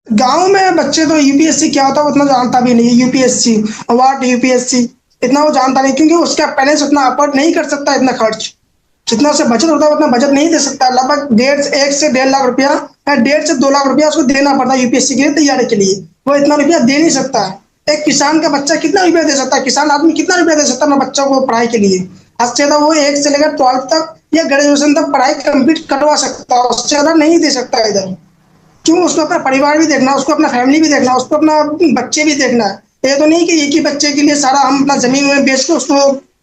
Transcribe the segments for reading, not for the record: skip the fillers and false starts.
गाँव में बच्चे तो यूपीएससी क्या होता है उतना जानता भी नहीं है। यूपीएससी, व्हाट यूपीएससी, इतना वो जानता नहीं, क्योंकि उसका पेरेंट्स उतना अफोर्ड नहीं कर सकता इतना खर्च। जितना उसे बचत होता है उतना बचत नहीं दे सकता। लगभग डेढ़ 1 से 1.5 लाख रुपया या 1.5 से 2 लाख रुपया उसको देना पड़ता है यूपीएससी की तैयारी के लिए। वो इतना रुपया दे नहीं सकता है। एक किसान का बच्चा कितना रुपया दे सकता है? किसान आदमी कितना रुपया दे सकता है अपने बच्चों को पढ़ाई के लिए? आज से ज्यादा वो 1 से लेकर 12 तक या ग्रेजुएशन तक पढ़ाई कंप्लीट करवा सकता है, उससे ज्यादा नहीं दे सकता है इधर। क्यों? उसको अपना परिवार भी देखना, उसको अपना फैमिली भी देखना, उसको अपना बच्चे भी देखना है। ये तो नहीं कि एक ही बच्चे के लिए सारा हम अपना जमीन में बेच के उसको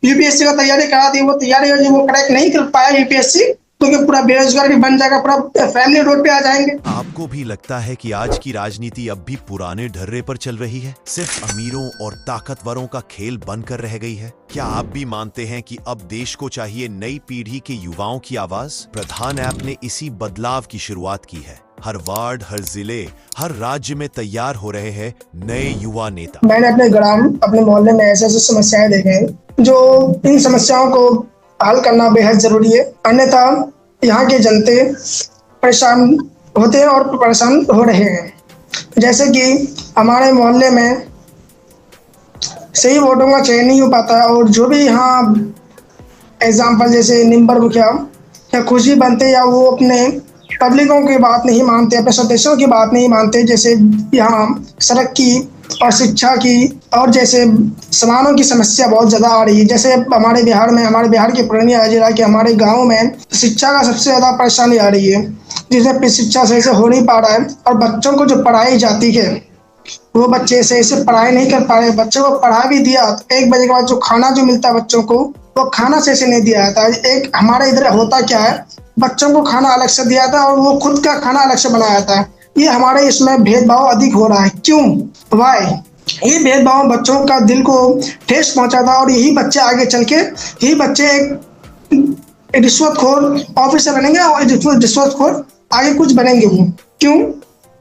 यूपीएससी का तैयारी करा दी। वो तैयारी हो, वो क्रैक नहीं कर पाया यूपीएससी, तो क्या पूरा बेरोजगार भी बन जाएगा, पूरा फैमिली रोड पे आ जाएंगे। आपको भी लगता है कि आज की राजनीति अब भी पुराने ढर्रे पर चल रही है, सिर्फ अमीरों और ताकतवरों का खेल बनकर रह गई है? क्या आप भी मानते हैं कि अब देश को चाहिए नई पीढ़ी के युवाओं की आवाज? प्रधान ऐप ने इसी बदलाव की शुरुआत की है। हर वार्ड, हर जिले, हर राज्य में तैयार हो रहे हैं नए युवा नेता। मैंने अपने ग्राम, अपने मोहल्ले में ऐसे ऐसे समस्याएं देखे हैं जो इन समस्याओं को हल करना बेहद जरूरी है, अन्यथा यहाँ के जनते परेशान होते हैं और परेशान हो रहे हैं। जैसे कि हमारे मोहल्ले में सही वोटों का चयन नहीं हो पाता है, और जो भी यहाँ एग्जाम्पल जैसे निम्बर मुखिया या खुशी बनते, या वो अपने पब्लिकों की बात नहीं मानते, अपने सदस्यों की बात नहीं मानते। जैसे यहाँ सड़क की और शिक्षा की और जैसे सामानों की समस्या बहुत ज़्यादा आ रही है। जैसे हमारे बिहार में, हमारे बिहार के पूर्णिया जिला के हमारे गांव में शिक्षा का सबसे ज़्यादा परेशानी आ रही है, जिसमें शिक्षा सही से हो नहीं पा रहा है। और बच्चों को जो पढ़ाई जाती है वो बच्चे सही से पढ़ाई नहीं कर पा रहे। बच्चों को पढ़ा भी दिया तो 1 बजे के बाद जो खाना जो मिलता है बच्चों को, वो खाना सही से नहीं दिया जाता। एक हमारे इधर होता क्या है, बच्चों को खाना अलग से दिया जाता है और वो खुद का खाना अलग से बनाया जाता है। ये हमारे इसमें भेदभाव अधिक हो रहा है। क्यों? वाई? ये भेदभाव बच्चों का दिल को ठेस पहुंचाता है, और यही बच्चे आगे चल के, यही बच्चे एक रिश्वतखोर ऑफिसर बनेंगे और रिश्वतखोर आगे कुछ बनेंगे वो। क्यों?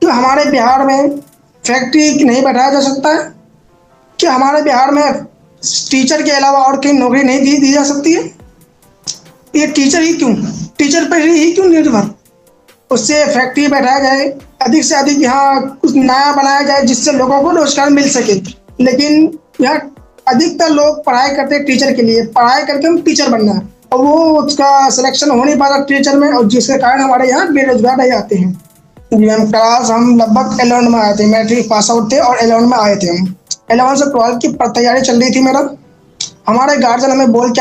तो हमारे बिहार में फैक्ट्री नहीं बैठाया जा सकता है? कि हमारे बिहार में टीचर के अलावा और कहीं नौकरी नहीं दी जा सकती है? ये टीचर ही क्यों, टीचर पर ही क्यों निर्भर? उससे फैक्ट्री बैठाया जाए, अधिक से अधिक यहाँ कुछ नया बनाया जाए जिससे लोगों को रोजगार मिल सके। लेकिन यहाँ अधिकतर लोग पढ़ाई करते हैं टीचर के लिए, पढ़ाई करके हम टीचर बनना है, और वो उसका सिलेक्शन हो नहीं पाता टीचर में, और जिसके कारण हमारे यहाँ बेरोजगार रह जाते हैं। जी मैम, क्लास हम लगभग 11 में आए थे, मैट्रिक पास आउट थे और 11 में आए थे हम। 11 से 12 की तैयारी चल रही थी मेरा। हमारे गार्जियन हमें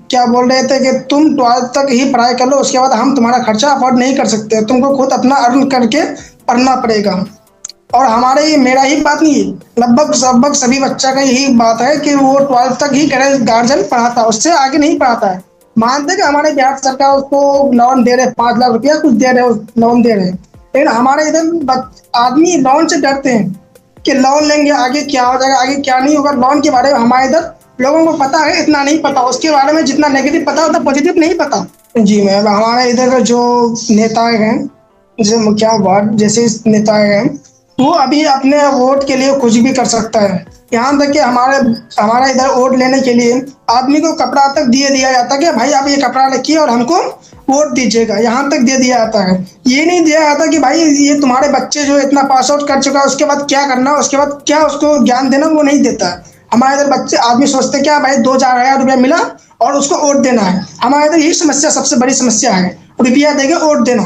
क्या बोल रहे थे कि तुम 12 तक ही पढ़ाई कर लो, उसके बाद हम तुम्हारा खर्चा अफोर्ड नहीं कर सकते, तुमको खुद अपना अर्न करके पढ़ना पड़ेगा। और हमारे मेरा ही बात नहीं है, लगभग सभी बच्चा का यही बात है कि वो 12 तक ही गार्जियन पढ़ाता है, उससे आगे नहीं पढ़ाता है। मानते कि हमारे बिहार सरकार उसको लोन दे रहे, 5 लाख रुपया कुछ दे रहे, लोन दे रहे, लेकिन हमारे इधर आदमी लोन से डरते हैं कि लोन लेंगे आगे क्या हो जाएगा, आगे क्या नहीं होगा। लोन के बारे में हमारे इधर लोगों को पता है, इतना नहीं पता उसके बारे में, जितना नेगेटिव पता उतना पॉजिटिव नहीं पता। जी मैम, हमारे इधर जो नेता हैं, जैसे मुखिया वार्ड जैसे नेता हैं, वो अभी अपने वोट के लिए कुछ भी कर सकता है। यहाँ तक कि हमारा इधर वोट लेने के लिए आदमी को कपड़ा तक दिया जाता है कि भाई आप ये कपड़ा रखिए और हमको वोट दीजिएगा, यहाँ तक दे दिया जाता है। ये नहीं दिया जाता कि भाई ये तुम्हारे बच्चे जो इतना पास आउट कर चुका है उसके बाद क्या करना, उसके बाद क्या उसको ज्ञान देना, वो नहीं देता है। हमारे इधर बच्चे आदमी सोचते क्या भाई 2-4 हजार रुपया मिला और उसको वोट देना है। हमारे इधर यही समस्या, सबसे बड़ी समस्या है, रुपया देके वोट देना।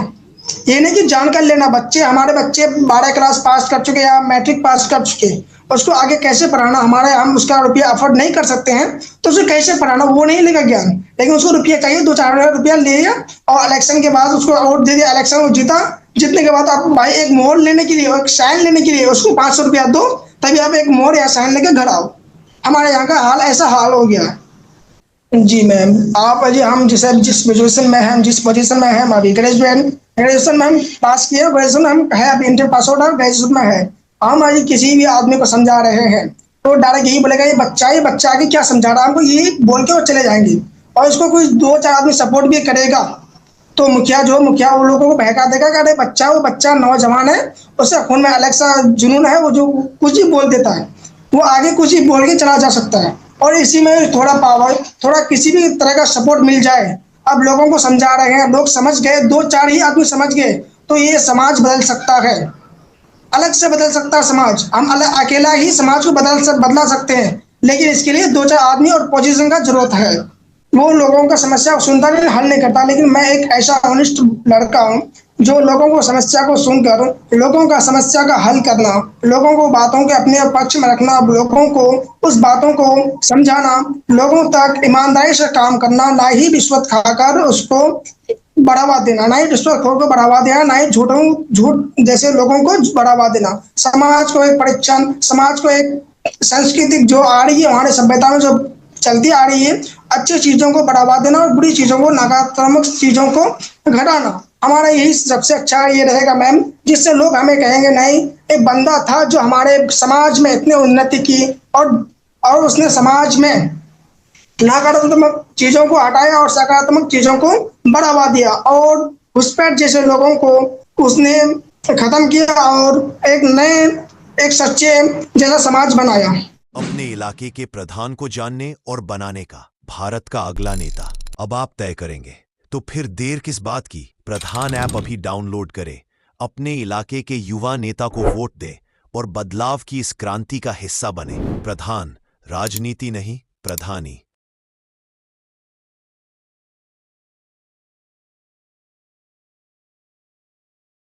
ये नहीं कि जानकर लेना। हमारे बच्चे 12 क्लास पास कर चुके या मैट्रिक पास कर चुके, उसको आगे कैसे पढ़ाना, हम उसका रुपया अफोर्ड नहीं कर सकते हैं तो उसे कैसे पढ़ाना, वो नहीं लेगा ज्ञान। लेकिन उसको रुपया चाहिए, 2-4 हजार रुपया ले लिया और इलेक्शन के बाद उसको वोट दे दिया, इलेक्शन में जीता। जीतने के बाद आप भाई एक मोहर लेने के लिए, एक साइन लेने के लिए उसको 500 रुपया दो, तभी आप एक मोहर या साइन लेकर घर आओ। हमारे यहाँ का हाल ऐसा हाल हो गया है। जी मैम, आप अजी हम जिस पोजीशन में हैं, जिस पोजीशन में हैं हम अभी ग्रेजुएशन में हम पास किए, ग्रेजुएशन हम है अभी, इंटर पास आउट और ग्रेजुएशन में है। हम अभी किसी भी आदमी को समझा रहे हैं तो डायरेक्ट यही बोलेगा ये बच्चा आगे क्या समझा रहा है हमको, ये बोल के वो चले जाएंगे। और इसको कोई 2-4 आदमी सपोर्ट भी करेगा तो मुखिया वो लोगों को बहका देगा कि अरे वो बच्चा नौजवान है, उससे खून में अलग सा जुनून है, वो जो कुछ ही बोल देता है, वो आगे कुछ ही बोल के चला जा सकता है। और इसी में थोड़ा पावर, थोड़ा किसी भी तरह का सपोर्ट मिल जाए। अब लोगों को समझा रहे हैं, लोग समझ गए, 2-4 ही आदमी समझ गए तो ये समाज बदल सकता है। अलग से बदल सकता है समाज, हम अकेला ही समाज को बदला सकते हैं, लेकिन इसके लिए दो चार आदमी और पोजीशन का जरूरत है। वो लोगों का समस्या को सुनता नहीं, हल नहीं करता, लेकिन मैं एक ऐसा ऑनेस्ट लड़का हूँ जो लोगों को समस्या को सुनकर लोगों का समस्या का हल करना, लोगों को बातों के अपने पक्ष में रखना, लोगों को उस बातों को समझाना, लोगों तक ईमानदारी से काम करना, ना ही रिश्वत खाकर उसको बढ़ावा देना, ना ही रिश्वतखोर को बढ़ावा देना, ना ही झूठ जैसे लोगों को बढ़ावा देना। समाज को एक परीक्षण, समाज को एक सांस्कृतिक जो आ रही है हमारे सभ्यता में जो चलती आ रही है, अच्छी चीजों को बढ़ावा देना और बुरी चीजों को, नकारात्मक चीजों को घटाना, हमारा यही सबसे अच्छा ये रहेगा मैम, जिससे लोग हमें कहेंगे नहीं, एक बंदा था जो हमारे समाज में इतनी उन्नति की और उसने समाज में नकारात्मक चीजों को हटाया और सकारात्मक चीजों को बढ़ावा दिया और घुसपैठ जैसे लोगों को उसने खत्म किया और एक सच्चे जैसा समाज बनाया। अपने इलाके के प्रधान को जानने और बनाने का भारत का अगला नेता अब आप तय करेंगे, तो फिर देर किस बात की। प्रधान ऐप अभी डाउनलोड करें, अपने इलाके के युवा नेता को वोट दें और बदलाव की इस क्रांति का हिस्सा बने। प्रधान, राजनीति नहीं, प्रधानी।